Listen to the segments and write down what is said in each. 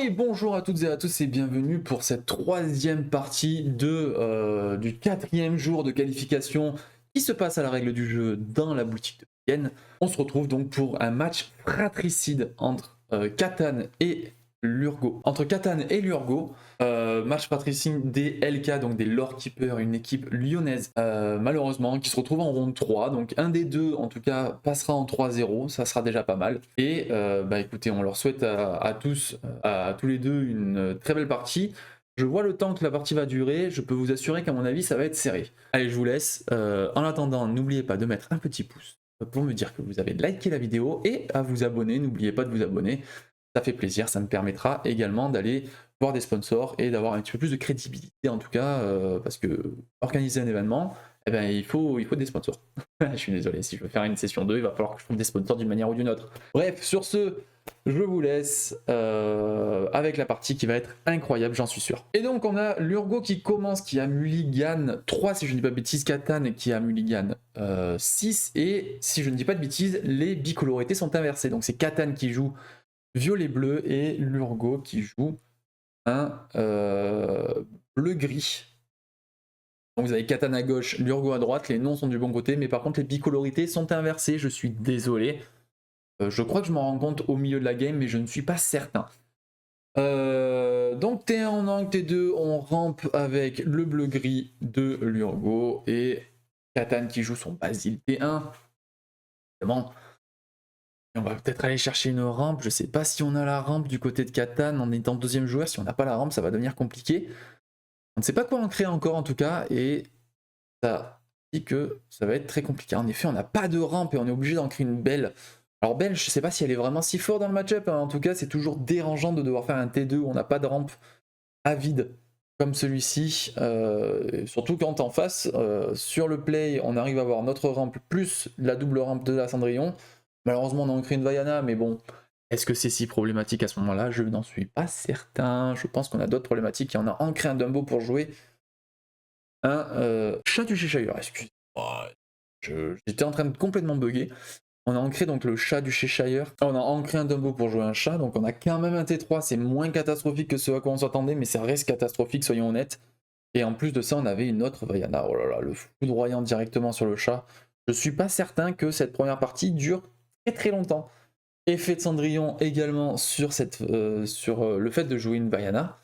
Et bonjour à toutes et à tous et bienvenue pour cette troisième partie du quatrième jour de qualification qui se passe à la règle du jeu dans la boutique de Ken. On se retrouve donc pour un match fratricide entre Catan et Lurgo. Match fratricide des LK, donc des Lore Keepers, une équipe lyonnaise, malheureusement, qui se retrouve en ronde 3. Donc un des deux, en tout cas, passera en 3-0, ça sera déjà pas mal. Et écoutez, on leur souhaite à tous les deux, une très belle partie. Je vois le temps que la partie va durer, je peux vous assurer qu'à mon avis, ça va être serré. Allez, je vous laisse. En attendant, n'oubliez pas de mettre un petit pouce pour me dire que vous avez liké la vidéo et à vous abonner. N'oubliez pas de vous abonner. Ça fait plaisir, ça me permettra également d'aller voir des sponsors et d'avoir un petit peu plus de crédibilité en tout cas, parce que organiser un événement, eh ben, il faut des sponsors. Je suis désolé, si je veux faire une session 2, il va falloir que je trouve des sponsors d'une manière ou d'une autre. Bref, sur ce, je vous laisse avec la partie qui va être incroyable, j'en suis sûr. Et donc on a Lurgo qui commence, qui a mulligan 3 si je ne dis pas de bêtises, Catan qui a mulligan 6, et si je ne dis pas de bêtises, les bicolorités sont inversées. Donc c'est Catan qui joue violet-bleu et Lurgo qui joue un bleu-gris. Donc vous avez Catan à gauche, Lurgo à droite, les noms sont du bon côté, mais par contre les bicolorités sont inversées, je suis désolé. Je crois que je m'en rends compte au milieu de la game, mais je ne suis pas certain. Donc T1 en angle, T2 on rampe avec le bleu-gris de Lurgo et Catan qui joue son Basile T1. Bon. On va peut-être aller chercher une rampe, je sais pas si on a la rampe du côté de Catan en étant deuxième joueur, si on n'a pas la rampe ça va devenir compliqué. On ne sait pas quoi en créer encore en tout cas, et ça dit que ça va être très compliqué. En effet, on n'a pas de rampe et on est obligé d'en créer une belle. Alors belle, je sais pas si elle est vraiment si forte dans le match-up, hein. En tout cas c'est toujours dérangeant de devoir faire un T2 où on n'a pas de rampe à vide comme celui-ci, surtout quand en face, sur le play, on arrive à avoir notre rampe plus la double rampe de la Cendrillon. Malheureusement, on a ancré une Vaiana, mais bon, est-ce que c'est si problématique à ce moment-là? Je n'en suis pas certain. Je pense qu'on a d'autres problématiques et on a ancré un Dumbo pour jouer un chat du Cheshire. Excusez-moi, j'étais en train de complètement bugger. On a ancré donc le chat du Cheshire. On a ancré un Dumbo pour jouer un chat, donc on a quand même un T3. C'est moins catastrophique que ce à quoi on s'attendait, mais ça reste catastrophique, soyons honnêtes. Et en plus de ça, on avait une autre Vaiana. Oh là là, le foudroyant directement sur le chat. Je suis pas certain que cette première partie dure très très longtemps. Effet de Cendrillon également sur le fait de jouer une Vaiana.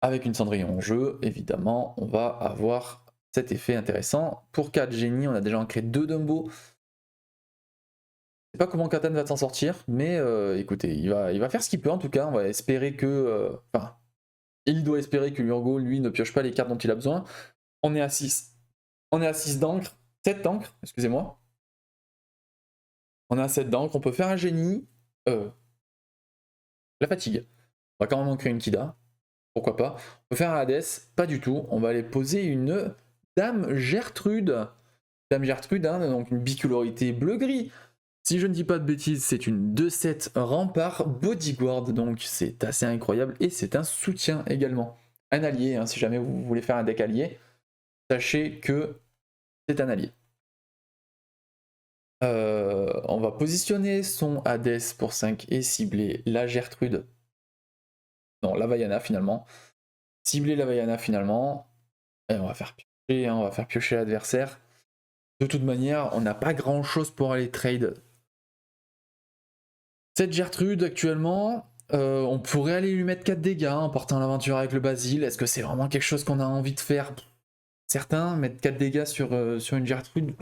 Avec une Cendrillon en jeu, évidemment, on va avoir cet effet intéressant. Pour 4 génies, on a déjà ancré 2 Dumbo. Je sais pas comment Catan va s'en sortir, mais écoutez, il va faire ce qu'il peut en tout cas. On va espérer que. Il doit espérer que Lurgo, lui, ne pioche pas les cartes dont il a besoin. On est à 6. On est à 6 d'encre. 7 d'encre, excusez-moi. On est à 7 d'encre. On peut faire un génie. La fatigue. On va quand même ancrer une Kida. Pourquoi pas. On peut faire un Hades. Pas du tout. On va aller poser une Dame Gertrude. Dame Gertrude, hein, donc une bicolorité bleu-gris. Si je ne dis pas de bêtises, c'est une 2-7 rempart bodyguard, donc c'est assez incroyable, et c'est un soutien également. Un allié, hein, si jamais vous voulez faire un deck allié, sachez que c'est un allié. On va positionner son Hades pour 5 et cibler la Gertrude. Non, la Vaiana finalement. Cibler la Vaiana finalement. Et on va faire piocher, hein, on va faire piocher l'adversaire. De toute manière, on n'a pas grand chose pour aller trade. Cette Gertrude actuellement, on pourrait aller lui mettre 4 dégâts en portant l'aventure avec le Basile. Est-ce que c'est vraiment quelque chose qu'on a envie de faire? Certains mettre 4 dégâts sur une Gertrude,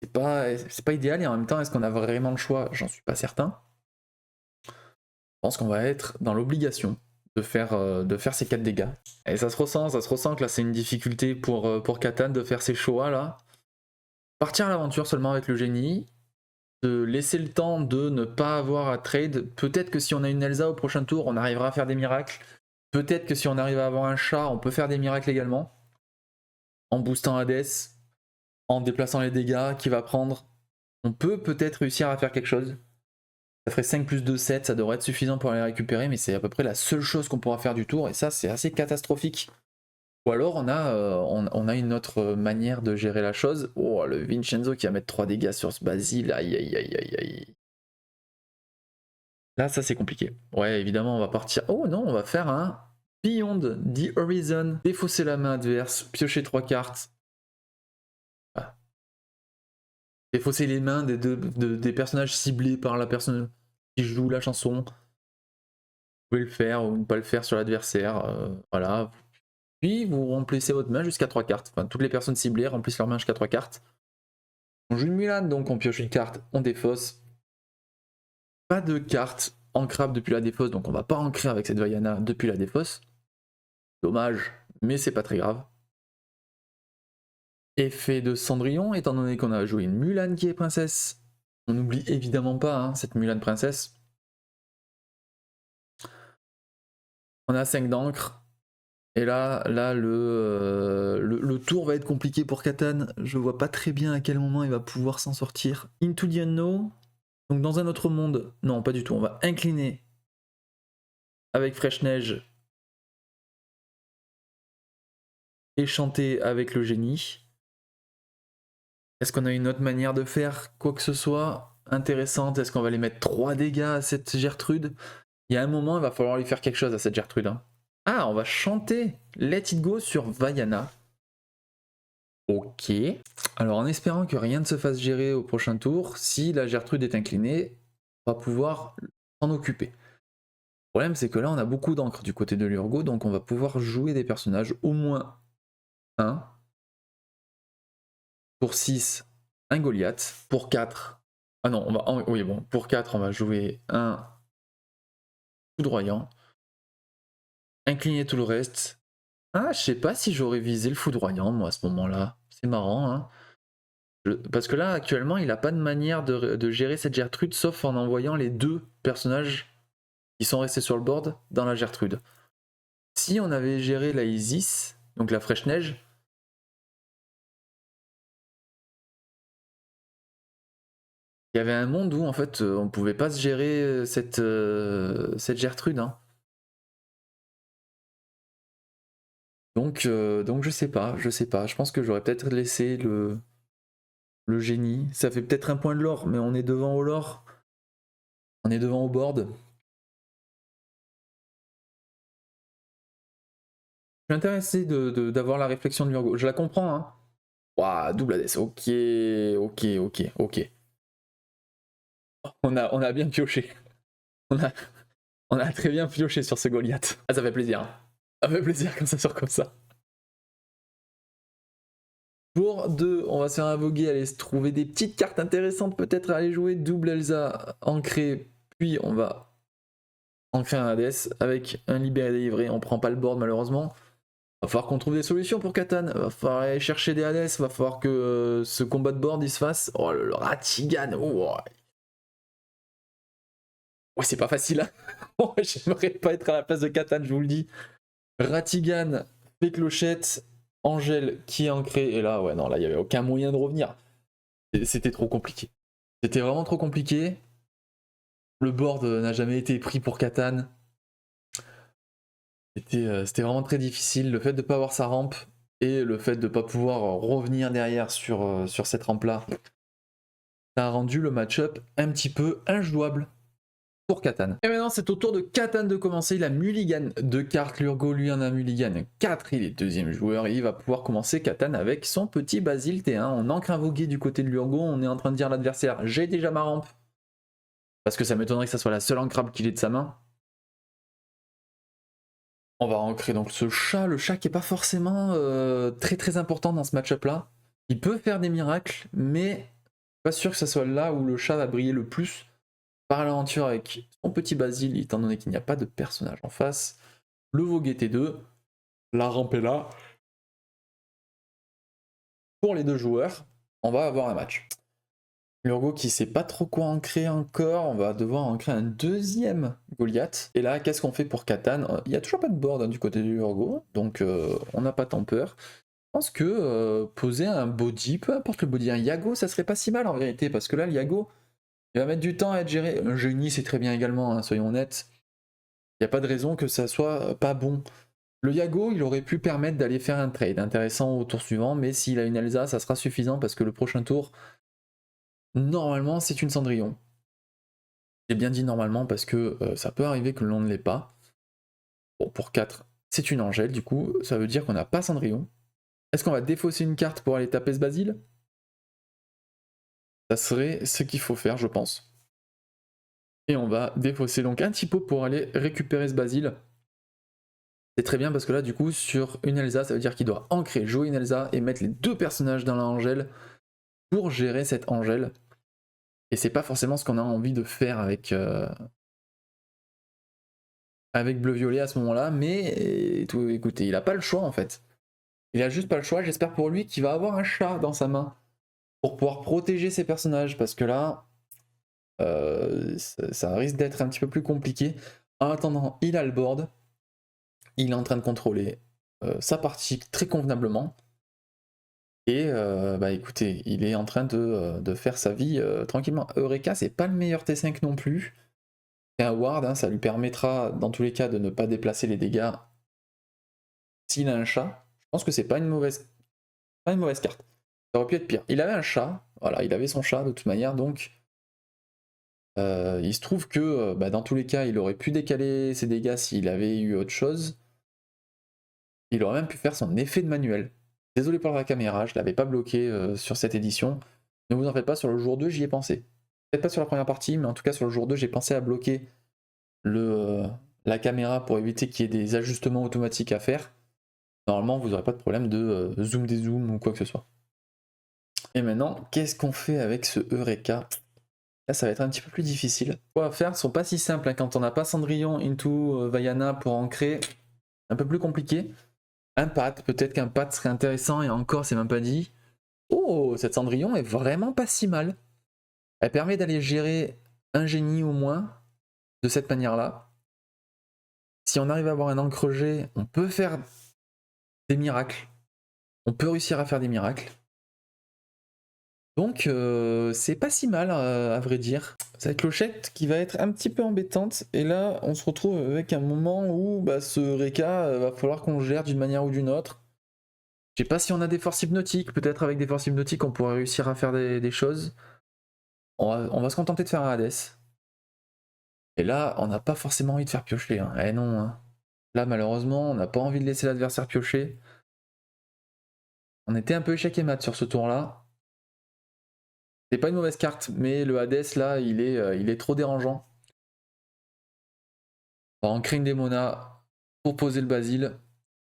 c'est pas idéal, et en même temps, est-ce qu'on a vraiment le choix? J'en suis pas certain. Je pense qu'on va être dans l'obligation de faire ces 4 dégâts. Et ça se ressent que là c'est une difficulté pour Catan de faire ses choix là. Partir à l'aventure seulement avec le génie, de laisser le temps de ne pas avoir à trade. Peut-être que si on a une Elsa au prochain tour, on arrivera à faire des miracles. Peut-être que si on arrive à avoir un chat, on peut faire des miracles également. En boostant Hades, en déplaçant les dégâts qu'il va prendre, on peut peut-être réussir à faire quelque chose. Ça ferait 5 plus 2, 7, ça devrait être suffisant pour aller récupérer, mais c'est à peu près la seule chose qu'on pourra faire du tour, et ça c'est assez catastrophique. Ou alors on a une autre manière de gérer la chose. Oh, le Vincenzo qui va mettre 3 dégâts sur ce Basile, aïe aïe aïe aïe aïe. Là, ça c'est compliqué. Ouais, évidemment, on va partir. Oh non, on va faire un Beyond the Horizon. Défausser la main adverse, piocher 3 cartes. Ah. Défausser les mains des personnages ciblés par la personne qui joue la chanson. Vous pouvez le faire ou ne pas le faire sur l'adversaire. Voilà. Puis vous remplissez votre main jusqu'à 3 cartes. Enfin, toutes les personnes ciblées remplissent leur main jusqu'à 3 cartes. On joue une Mulan, donc on pioche une carte, on défausse. Pas de carte ancrable depuis la défausse, donc on va pas ancrer avec cette Vaiana depuis la défausse. Dommage, mais c'est pas très grave. Effet de Cendrillon, étant donné qu'on a joué une Mulan qui est princesse. On n'oublie évidemment pas hein, cette Mulan princesse. On a 5 d'encre. Et là le tour va être compliqué pour Catan. Je vois pas très bien à quel moment il va pouvoir s'en sortir. Into the Unknown. Donc dans un autre monde, non pas du tout, on va incliner avec Fraîche Neige et chanter avec le génie. Est-ce qu'on a une autre manière de faire quoi que ce soit intéressante? Est-ce qu'on va les mettre 3 dégâts à cette Gertrude? Il y a un moment, il va falloir lui faire quelque chose à cette Gertrude. Hein. Ah, on va chanter Let It Go sur Vaiana. Ok. Alors en espérant que rien ne se fasse gérer au prochain tour, si la Gertrude est inclinée, on va pouvoir s'en occuper. Le problème c'est que là on a beaucoup d'encre du côté de l'Urgo, donc on va pouvoir jouer des personnages, au moins un. Pour 6, un Goliath. Pour 4, ah non, oui bon, pour 4 on va jouer un foudroyant. Incliner tout le reste. Ah, je sais pas si j'aurais visé le foudroyant moi à ce moment-là. C'est marrant, hein. Parce que là, actuellement, il n'a pas de manière de gérer cette Gertrude, sauf en envoyant les 2 personnages qui sont restés sur le board dans la Gertrude. Si on avait géré la Isis, donc la Fraîche Neige, il y avait un monde où en fait on pouvait pas se gérer cette Gertrude. Hein. Donc je sais pas. Je pense que j'aurais peut-être laissé le génie. Ça fait peut-être un point de l'or, mais on est devant au lore. On est devant au board. Je suis intéressé d'avoir la réflexion de Murgo. Je la comprends, hein. Waouh, double ADS. Ok. On a bien pioché. On a très bien pioché sur ce Goliath. Ah, ça fait plaisir. Hein. Ça fait plaisir quand ça sort comme ça. Pour 2, on va se faire un voguer, aller se trouver des petites cartes intéressantes, peut-être aller jouer double Elsa ancré, puis on va ancrer un Hades avec un libéré délivré. On prend pas le board malheureusement. Va falloir qu'on trouve des solutions pour Catan. Va falloir aller chercher des Hades. Va falloir que ce combat de board il se fasse. Oh le Ratigan. Oh. Ouais, c'est pas facile. Hein. J'aimerais pas être à la place de Catan, je vous le dis. Ratigan fait clochette. Angèle qui est ancré. Et là, ouais, non, là, il n'y avait aucun moyen de revenir. C'était trop compliqué. C'était vraiment trop compliqué. Le board n'a jamais été pris pour Catan. C'était vraiment très difficile. Le fait de ne pas avoir sa rampe et le fait de ne pas pouvoir revenir derrière sur cette rampe-là, ça a rendu le match-up un petit peu injouable pour Catan. Et maintenant, c'est au tour de Catan de commencer. Il a mulligan de cartes. Lurgo, lui, en a mulligan 4. Il est deuxième joueur et il va pouvoir commencer Catan avec son petit Basile T1. On ancre un vogué du côté de Lurgo. On est en train de dire à l'adversaire, j'ai déjà ma rampe. Parce que ça m'étonnerait que ça soit la seule ancrable qu'il ait de sa main. On va ancrer donc ce chat, le chat qui est pas forcément très important dans ce match-up là. Il peut faire des miracles, mais pas sûr que ce soit là où le chat va briller le plus par l'aventure avec son petit Basile, étant donné qu'il n'y a pas de personnage en face. Le vogué T2, la rampe est là. Pour les 2 joueurs, on va avoir un match. Lurgo qui sait pas trop quoi ancrer encore, on va devoir ancrer un deuxième Goliath. Et là, qu'est-ce qu'on fait pour Catan? Il n'y a toujours pas de board hein, du côté du Lurgo, donc on n'a pas tant peur. Je pense que poser un body, peu importe le body, un Yago, ça serait pas si mal en vérité, parce que là, le Yago, il va mettre du temps à être géré. Un génie, c'est très bien également, hein, soyons honnêtes. Il n'y a pas de raison que ça soit pas bon. Le Yago, il aurait pu permettre d'aller faire un trade intéressant au tour suivant, mais s'il a une Elsa, ça sera suffisant parce que le prochain tour, normalement, c'est une Cendrillon. J'ai bien dit normalement parce que ça peut arriver que l'on ne l'ait pas. Bon, pour 4, c'est une Angèle, du coup, ça veut dire qu'on n'a pas Cendrillon. Est-ce qu'on va défausser une carte pour aller taper ce Basile? Ça serait ce qu'il faut faire, je pense. Et on va défausser donc un typo pour aller récupérer ce Basile. C'est très bien parce que là, du coup, sur une Elsa, ça veut dire qu'il doit ancrer, jouer une Elsa et mettre les 2 personnages dans la Angèle pour gérer cette Angèle. Et c'est pas forcément ce qu'on a envie de faire avec bleu-violet à ce moment-là, mais écoutez, il a pas le choix en fait. Il a juste pas le choix, j'espère pour lui qu'il va avoir un chat dans sa main pour pouvoir protéger ses personnages, parce que là, ça risque d'être un petit peu plus compliqué. En attendant, il a le board, il est en train de contrôler sa partie très convenablement, et bah écoutez, il est en train de faire sa vie tranquillement. Eureka, c'est pas le meilleur T5 non plus. C'est un ward, hein, ça lui permettra dans tous les cas de ne pas déplacer les dégâts s'il a un chat. Je pense que c'est pas une mauvaise carte. Ça aurait pu être pire. Il avait un chat, voilà, il avait son chat de toute manière, donc il se trouve que bah, dans tous les cas, il aurait pu décaler ses dégâts s'il avait eu autre chose. Il aurait même pu faire son effet de manuel. Désolé pour la caméra, je l'avais pas bloqué sur cette édition. Ne vous en faites pas, sur le jour 2, j'y ai pensé. Peut-être pas sur la première partie, mais en tout cas sur le jour 2, j'ai pensé à bloquer la caméra pour éviter qu'il y ait des ajustements automatiques à faire. Normalement, vous n'aurez pas de problème de zoom dézoom ou quoi que ce soit. Et maintenant, qu'est-ce qu'on fait avec ce Eureka? Là, ça va être un petit peu plus difficile. Quoi à faire ne sont pas si simples, hein. Quand on n'a pas Cendrillon into Vaiana pour ancrer, un peu plus compliqué. Un pat, peut-être qu'un pat serait intéressant, et encore, c'est même pas dit. Oh, cette Cendrillon est vraiment pas si mal. Elle permet d'aller gérer un génie au moins, de cette manière-là. Si on arrive à avoir un encre G, on peut faire des miracles. On peut réussir à faire des miracles. Donc c'est pas si mal à vrai dire. C'est la clochette qui va être un petit peu embêtante, et là on se retrouve avec un moment où bah, ce Reka va falloir qu'on le gère d'une manière ou d'une autre. Je sais pas si on a des forces hypnotiques, peut-être avec des forces hypnotiques on pourrait réussir à faire des choses. On va se contenter de faire un Hades. Et là on n'a pas forcément envie de faire piocher, hein. Eh non, hein. Là malheureusement on n'a pas envie de laisser l'adversaire piocher. On était un peu échec et mat sur ce tour là. C'est pas une mauvaise carte, mais le Hades là, il est trop dérangeant. On va ancrer une Démona pour poser le Basile,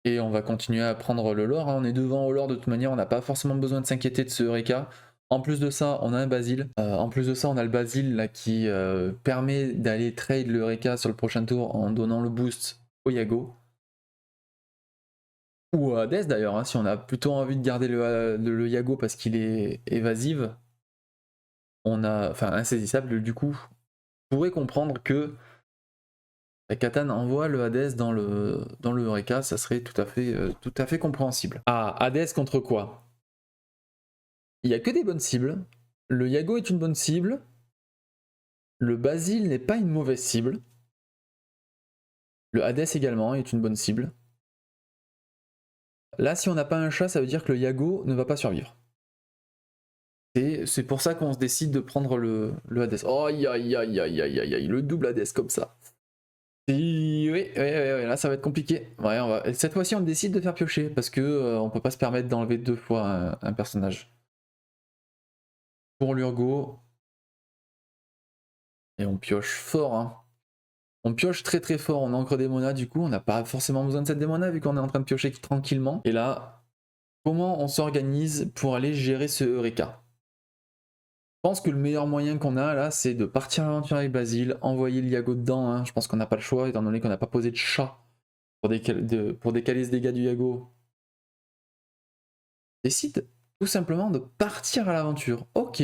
et on va continuer à prendre le lore, hein. On est devant au lore de toute manière, on n'a pas forcément besoin de s'inquiéter de ce Eureka. En plus de ça, on a un Basile. En plus de ça, on a le Basile là, qui permet d'aller trade le Eureka sur le prochain tour en donnant le boost au Yago. Ou à Hades d'ailleurs, hein, si on a plutôt envie de garder le Yago parce qu'il est évasive. On a, enfin insaisissable du coup. On pourrait comprendre que Katan envoie le Hades dans le Eureka, ça serait tout à fait compréhensible. Ah, Hades contre quoi? Il n'y a que des bonnes cibles. Le Yago est une bonne cible. Le Basile n'est pas une mauvaise cible. Le Hades également est une bonne cible. Là, si on n'a pas un chat, ça veut dire que le Yago ne va pas survivre. C'est pour ça qu'on se décide de prendre le Hades. Oh, aïe, aïe, aïe, aïe, aïe, aïe, aïe, le double Hades comme ça. Oui, oui, oui, là ça va être compliqué. Ouais, cette fois-ci on décide de faire piocher parce que on peut pas se permettre d'enlever 2 fois un personnage. Pour l'Urgo. Et on pioche fort, hein. On pioche très très fort, on ancre des monas du coup, on n'a pas forcément besoin de cette démona vu qu'on est en train de piocher tranquillement. Et là, comment on s'organise pour aller gérer ce Eureka? Je pense que le meilleur moyen qu'on a là, c'est de partir à l'aventure avec Basile, envoyer l'Yago dedans, hein. Je pense qu'on n'a pas le choix étant donné qu'on n'a pas posé de chat pour décaler ce dégât du Yago. Décide tout simplement de partir à l'aventure. Ok,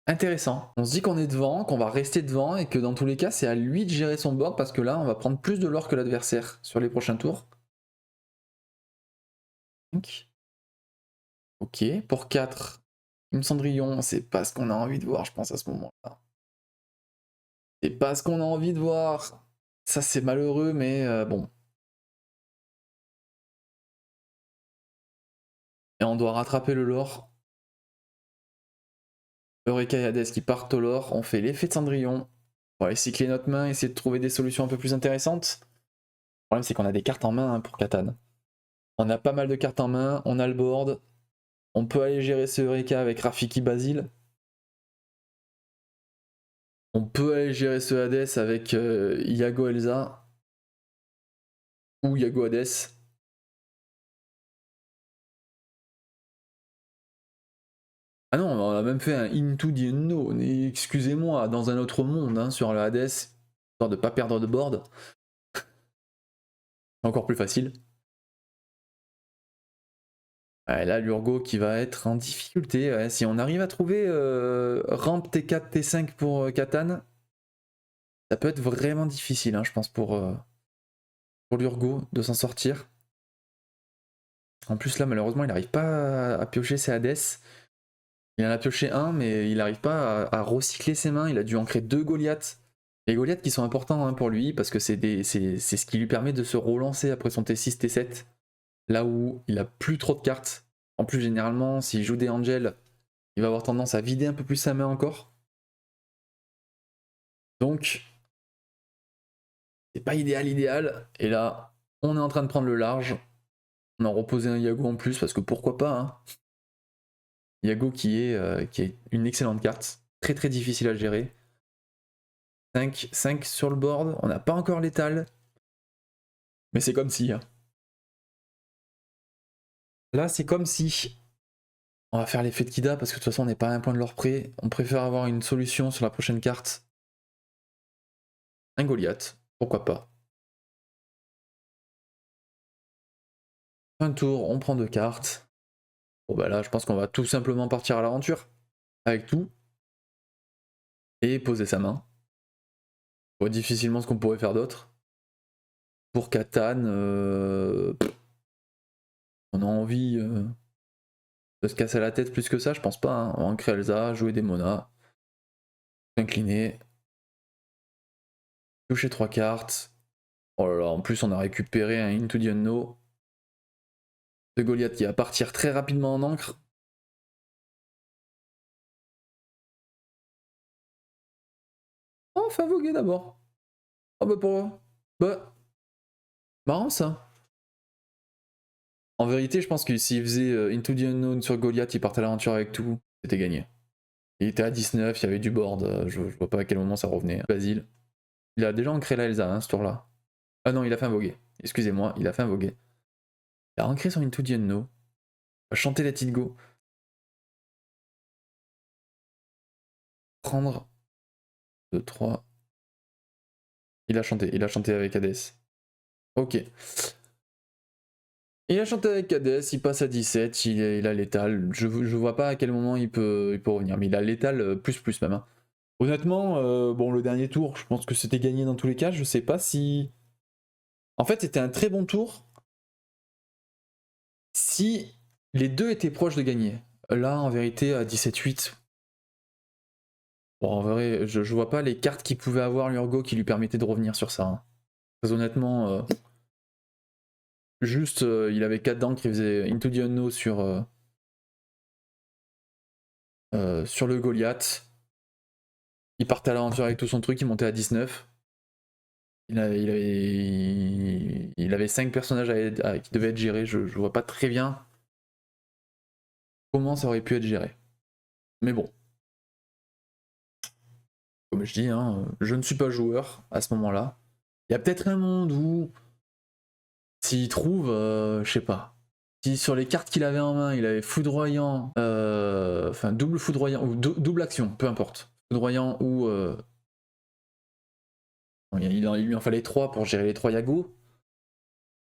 intéressant. On se dit qu'on est devant, qu'on va rester devant, et que dans tous les cas, c'est à lui de gérer son board, parce que là, on va prendre plus de lore que l'adversaire sur les prochains tours. Ok, pour 4, une Cendrillon, c'est pas ce qu'on a envie de voir, je pense, à ce moment-là. C'est pas ce qu'on a envie de voir. Ça, c'est malheureux, mais bon. Et on doit rattraper le lore. Eureka et Hades qui partent au lore, on fait l'effet de Cendrillon. On va cycler notre main, essayer de trouver des solutions un peu plus intéressantes. Le problème, c'est qu'on a des cartes en main hein, pour Catan. On a pas mal de cartes en main, on a le board. On peut aller gérer ce Eureka avec Rafiki Basile. On peut aller gérer ce Hades avec Iago Elsa. Ou Iago Hades. Ah non, on a même fait un Into the Unknown, excusez-moi, dans un autre monde hein, sur le Hades, histoire de pas perdre de board. Encore plus facile. Ouais, là, l'Urgo qui va être en difficulté. Ouais. Si on arrive à trouver rampe T4, T5 pour Catan, ça peut être vraiment difficile, hein, je pense, pour l'Urgo de s'en sortir. En plus, là, malheureusement, il n'arrive pas à piocher ses Hades. Il en a pioché un, mais il n'arrive pas à recycler ses mains. Il a dû en créer 2 Goliaths. Les Goliaths qui sont importants hein, pour lui, parce que c'est ce qui lui permet de se relancer après son T6, T7. Là où il a plus trop de cartes. En plus, généralement, s'il joue des Angels, il va avoir tendance à vider un peu plus sa main encore. Donc, c'est pas idéal. Et là, on est en train de prendre le large. On a reposé un Iago en plus, parce que pourquoi pas hein. Iago qui est une excellente carte. Très très difficile à gérer. 5 sur le board. On n'a pas encore l'étal. Mais c'est comme si. Hein. Là, c'est comme si. On va faire l'effet de Kida parce que de toute façon, on n'est pas à un point de l'or près. On préfère avoir une solution sur la prochaine carte. Un Goliath, pourquoi pas. Un tour, on prend 2 cartes. Bon bah là, je pense qu'on va tout simplement partir à l'aventure. Avec tout. Et poser sa main. Je vois difficilement ce qu'on pourrait faire d'autre. Pour Catan, on a envie de se casser la tête plus que ça, je pense pas. Hein. On va créer Elsa, jouer des Mona. S'incliner. Toucher 3 cartes. Oh là là, en plus on a récupéré un Into the Unknown de Goliath qui va partir très rapidement en encre. Oh, on fait voguer d'abord. Oh bah pour... Bah... Marrant ça. En vérité, je pense que s'il faisait Into the Unknown sur Goliath, il partait à l'aventure avec tout, c'était gagné. Il était à 19, il y avait du board, je vois pas à quel moment ça revenait. Basile. Il a déjà ancré la Elsa, hein, ce tour-là. Ah non, il a fait un voguer. Excusez-moi, il a fait un voguer. Il a ancré son Into the Unknown. Il va chanter Let It Go. Prendre 2, 3. Il a chanté avec Hades. Ok. Il a chanté avec Hades, il passe à 17, il a l'étal. Je vois pas à quel moment il peut revenir, mais il a l'étal plus même. Hein. Honnêtement, bon, le dernier tour, je pense que c'était gagné dans tous les cas. Je sais pas si. En fait, c'était un très bon tour si les deux étaient proches de gagner. Là, en vérité, à 17-8. Bon, en vrai, je vois pas les cartes qu'il pouvait avoir l'Urgo qui lui permettaient de revenir sur ça. Hein. Très honnêtement, juste, il avait 4 dents qui faisait Into the Unknown sur le Goliath. Il partait à l'aventure avec tout son truc, il montait à 19. Il avait 5 personnages qui devaient être gérés, je vois pas très bien comment ça aurait pu être géré. Mais bon. Comme je dis, hein, je ne suis pas joueur à ce moment-là. Il y a peut-être un monde où, s'il trouve, je sais pas, si sur les cartes qu'il avait en main, il avait foudroyant, enfin double foudroyant, ou double action, peu importe. Foudroyant ou... il lui en fallait 3 pour gérer les 3 Yago.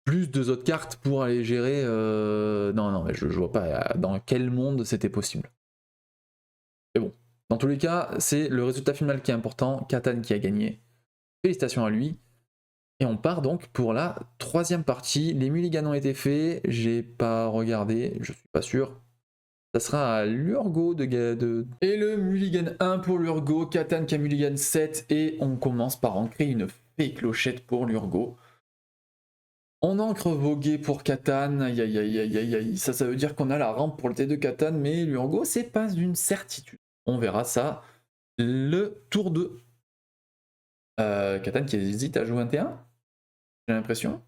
Plus 2 autres cartes pour aller gérer... Non, mais je vois pas dans quel monde c'était possible. Mais bon, dans tous les cas, c'est le résultat final qui est important. Catan qui a gagné. Félicitations à lui. Et on part donc pour la 3e partie. Les mulligans ont été faits. J'ai pas regardé, je suis pas sûr. Ça sera à l'Urgo de... Et le mulligan 1 pour l'Urgo. Catan qui a mulligan 7. Et on commence par ancrer une fée clochette pour l'Urgo. On ancre voguer pour Catan, aïe. Ça veut dire qu'on a la rampe pour le T2 Catan, mais l'Urgo, c'est pas une certitude. On verra ça le tour 2. Katan qui hésite à jouer un T1, j'ai l'impression.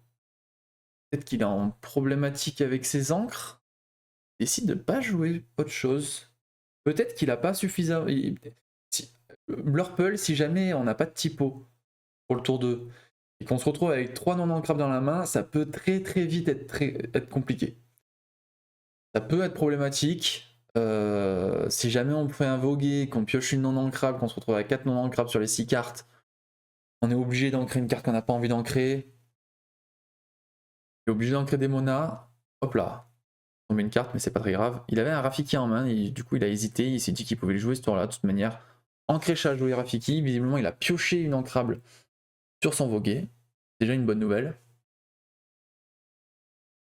Peut-être qu'il est en problématique avec ses encres. Il décide de pas jouer autre chose. Peut-être qu'il a pas suffisamment... Blurple, si jamais on n'a pas de typo pour le tour 2 et qu'on se retrouve avec 3 non ancrables dans la main, ça peut très très vite être compliqué. Ça peut être problématique. Si jamais on fait un voguer, qu'on pioche une non ancrable, qu'on se retrouve avec 4 non ancrables sur les 6 cartes, on est obligé d'ancrer une carte qu'on n'a pas envie d'ancrer. Il est obligé d'ancrer des monas. Hop là. On met une carte, mais c'est pas très grave. Il avait un Rafiki en main, et du coup il a hésité, il s'est dit qu'il pouvait le jouer ce tour-là, de toute manière. Ancrécha jouer Rafiki, visiblement il a pioché une ancrable sur son voguer. Déjà une bonne nouvelle.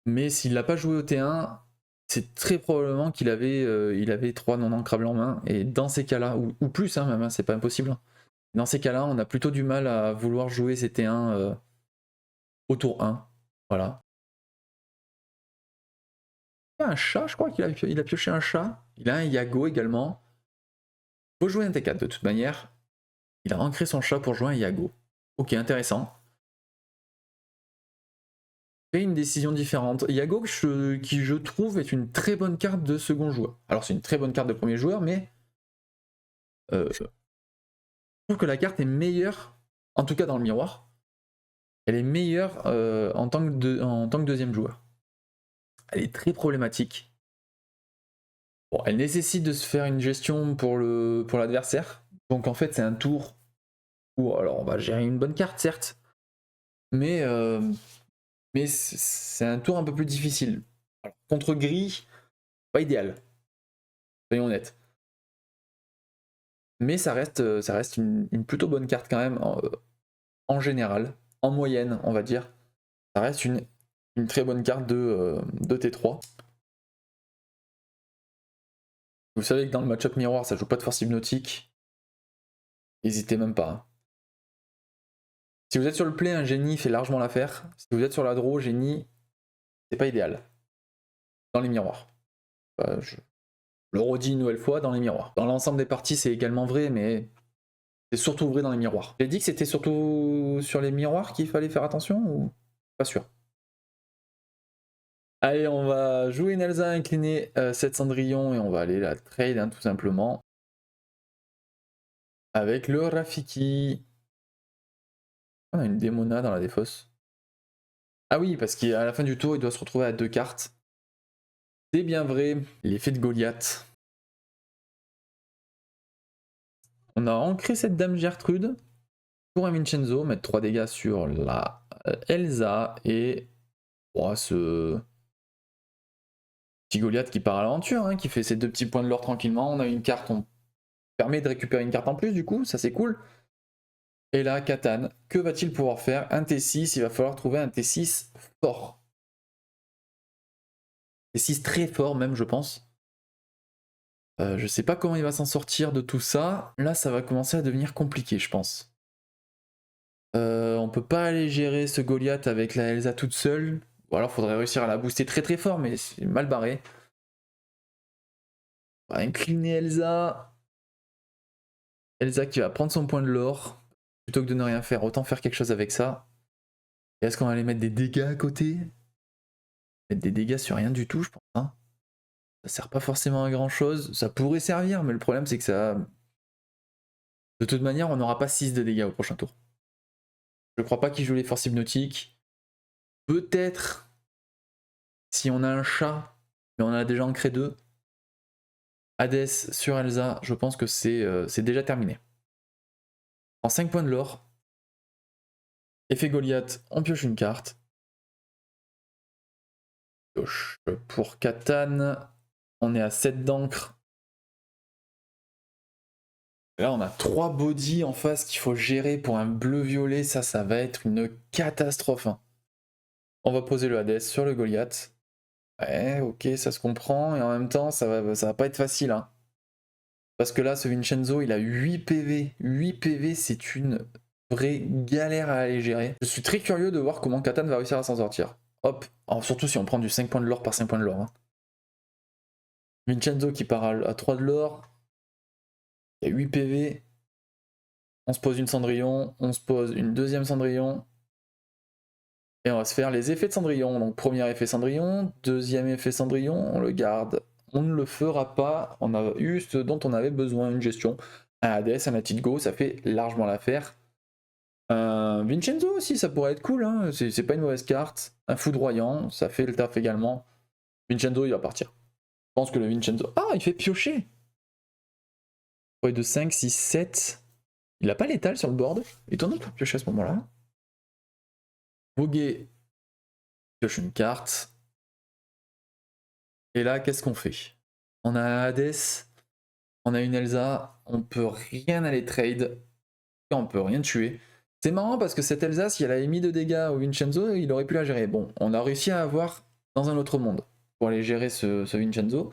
Mais s'il l'a pas joué au T1, c'est très probablement qu'il avait, il avait 3 non ancrables en main. Et dans ces cas-là, ou plus hein, même, hein, c'est pas impossible. Dans ces cas-là, on a plutôt du mal à vouloir jouer ces T1 au tour 1. Voilà. Il y a un chat, je crois qu'il a pioché un chat. Il a un Yago également. Il faut jouer un T4 de toute manière. Il a ancré son chat pour jouer un Yago. Ok, intéressant. Et une décision différente. Yago, qui je trouve est une très bonne carte de second joueur. Alors c'est une très bonne carte de premier joueur, mais je trouve que la carte est meilleure, en tout cas dans le miroir. Elle est meilleure en tant que deuxième joueur. Elle est très problématique. Bon, elle nécessite de se faire une gestion pour l'adversaire. Donc en fait c'est un tour où alors on va gérer une bonne carte certes, mais c'est un tour un peu plus difficile. Alors, contre gris, pas idéal, soyons honnêtes. Mais ça reste une plutôt bonne carte quand même, en général, en moyenne, on va dire. Ça reste une très bonne carte de T3. Vous savez que dans le match-up miroir, ça joue pas de force hypnotique. N'hésitez même pas. Hein. Si vous êtes sur le play, un génie fait largement l'affaire. Si vous êtes sur la draw, génie, c'est pas idéal. Dans les miroirs. Je le redis une nouvelle fois, dans les miroirs. Dans l'ensemble des parties, c'est également vrai, mais c'est surtout vrai dans les miroirs. J'ai dit que c'était surtout sur les miroirs qu'il fallait faire attention ou pas sûr? Allez, on va jouer une Elsa inclinée 7 Cendrillon et on va aller la trade hein, tout simplement. Avec le Rafiki. On a une Démona dans la défausse. Ah oui, parce qu'à la fin du tour, il doit se retrouver à 2 cartes. C'est bien vrai, l'effet de Goliath. On a ancré cette Dame Gertrude pour un Vincenzo, mettre 3 dégâts sur la Elsa et ce petit Goliath qui part à l'aventure, hein, qui fait ses 2 petits points de l'or tranquillement. On a une carte, on permet de récupérer une carte en plus du coup, ça c'est cool. Et là, Katan, que va-t-il pouvoir faire? Un T6, il va falloir trouver un T6 fort. T6 très fort même, je pense. Je sais pas comment il va s'en sortir de tout ça. Là, ça va commencer à devenir compliqué, je pense. On peut pas aller gérer ce Goliath avec la Elsa toute seule. Ou alors, faudrait réussir à la booster très très fort, mais c'est mal barré. On va incliner Elsa. Elsa qui va prendre son point de l'or. Plutôt que de ne rien faire, autant faire quelque chose avec ça. Et est-ce qu'on va aller mettre des dégâts à côté? Mettre des dégâts sur rien du tout, je pense. Hein. Ça sert pas forcément à grand chose. Ça pourrait servir, mais le problème c'est que ça... De toute manière, on n'aura pas 6 de dégâts au prochain tour. Je crois pas qu'il joue les forces hypnotiques. Peut-être si on a un chat, mais on en a déjà ancré 2. Hades sur Elsa, je pense que c'est déjà terminé. En 5 points de l'or. Effet Goliath, on pioche une carte. Pioche pour Katan. On est à 7 d'encre. Là, on a 3 bodies en face qu'il faut gérer pour un bleu-violet. Ça va être une catastrophe. Hein. On va poser le Hades sur le Goliath. Ouais, ok, ça se comprend. Et en même temps, ça va pas être facile. Hein. Parce que là, ce Vincenzo, il a 8 PV. 8 PV, c'est une vraie galère à aller gérer. Je suis très curieux de voir comment Katan va réussir à s'en sortir. Hop, alors, surtout si on prend du 5 points de l'or par 5 points de l'or. Hein. Vincenzo qui part à 3 de l'or. Il y a 8 PV. On se pose une Cendrillon, on se pose une deuxième Cendrillon. Et on va se faire les effets de Cendrillon. Donc premier effet Cendrillon, deuxième effet Cendrillon, on le garde. On ne le fera pas, on a eu ce dont on avait besoin, une gestion. Un Hades, un Let It Go, ça fait largement l'affaire. Vincenzo aussi, ça pourrait être cool, hein. C'est pas une mauvaise carte. Un Foudroyant, ça fait le taf également. Vincenzo, il va partir. Je pense que le Vincenzo... Ah, il fait piocher. Ouais, de 5, 6, 7. Il a pas l'étal sur le board. Étonnant de piocher à ce moment-là. Voguer pioche une carte. Et là, qu'est-ce qu'on fait? On a un Hades, on a une Elsa, on peut rien aller trade, on peut rien tuer. C'est marrant parce que cette Elsa, si elle avait mis de dégâts au Vincenzo, il aurait pu la gérer. Bon, on a réussi à avoir dans un autre monde pour aller gérer ce Vincenzo,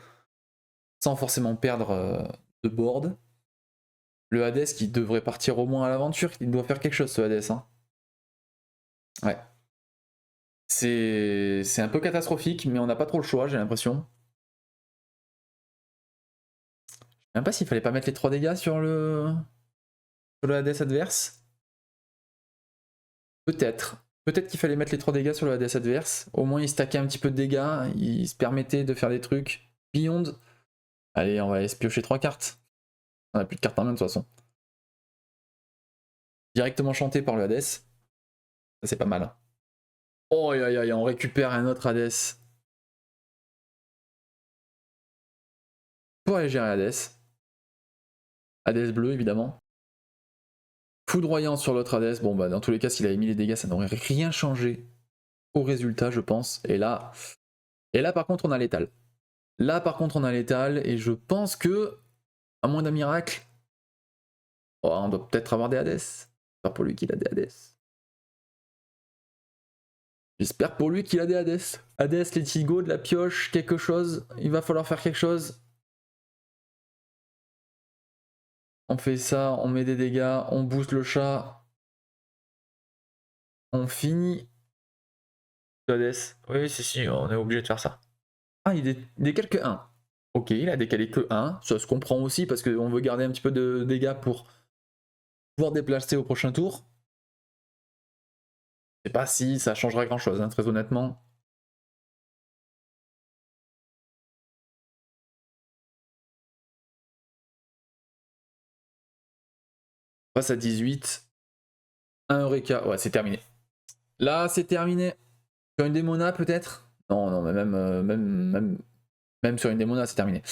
sans forcément perdre de board. Le Hades qui devrait partir au moins à l'aventure, il doit faire quelque chose ce Hades. Hein. Ouais. C'est un peu catastrophique, mais on n'a pas trop le choix, j'ai l'impression. Je sais même pas s'il fallait pas mettre les 3 dégâts sur le Hades adverse. Peut-être. Peut-être qu'il fallait mettre les 3 dégâts sur le Hades adverse. Au moins il stackait un petit peu de dégâts, il se permettait de faire des trucs. Beyond. Allez, on va aller se piocher 3 cartes. On a plus de cartes en main de toute façon. Directement chanté par le Hades. Ça c'est pas mal. Oh aïe aïe, on récupère un autre Hades. Pour aller gérer Hades. Hades bleu évidemment. Foudroyant sur l'autre Hades. Bon bah dans tous les cas s'il avait mis les dégâts ça n'aurait rien changé au résultat je pense. Et là par contre on a l'étal. Là par contre on a l'étal et je pense que, à moins d'un miracle, oh, on doit peut-être avoir des Hades. J'espère pour lui qu'il a des Hades. J'espère pour lui qu'il a des Hades. Hades, Let It Go, de la pioche, quelque chose. Il va falloir faire quelque chose. On fait ça, on met des dégâts, on booste le chat. On finit. Hades. Oui, si, on est obligé de faire ça. Ah, il décale que 1. Ok, il a décalé que 1. Ça se comprend aussi parce qu'on veut garder un petit peu de dégâts pour pouvoir déplacer au prochain tour. Je sais pas si ça changera grand chose, hein, très honnêtement. On passe à 18. Un Eureka. Ouais, c'est terminé. Là, c'est terminé. Sur une Démona, peut-être? Non, mais même sur une Démona, c'est terminé.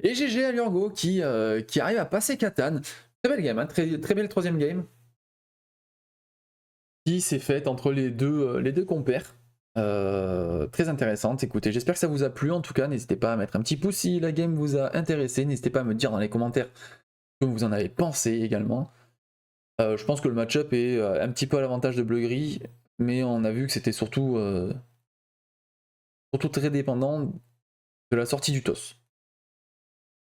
Et GG à Lurgo qui arrive à passer Catan. Très belle game, hein, très belle troisième game. Qui s'est faite entre les deux compères. Très intéressante. Écoutez, j'espère que ça vous a plu. En tout cas, n'hésitez pas à mettre un petit pouce si la game vous a intéressé. N'hésitez pas à me dire dans les commentaires ce que vous en avez pensé également. Je pense que le match-up est un petit peu à l'avantage de bleu-gris, mais on a vu que c'était surtout très dépendant de la sortie du toss.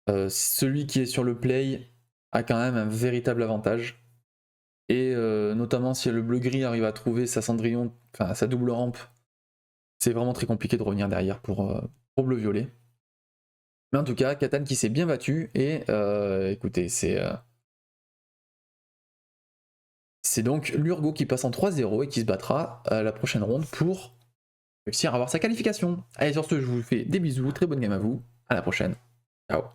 Celui qui est sur le play a quand même un véritable avantage. Et notamment si le bleu-gris arrive à trouver sa Cendrillon, enfin sa double rampe, c'est vraiment très compliqué de revenir derrière pour bleu-violet. Mais en tout cas, Catan qui s'est bien battu, et écoutez, c'est donc Lurgo qui passe en 3-0 et qui se battra à la prochaine ronde pour réussir à avoir sa qualification. Allez, sur ce, je vous fais des bisous, très bonne game à vous, à la prochaine. Ciao.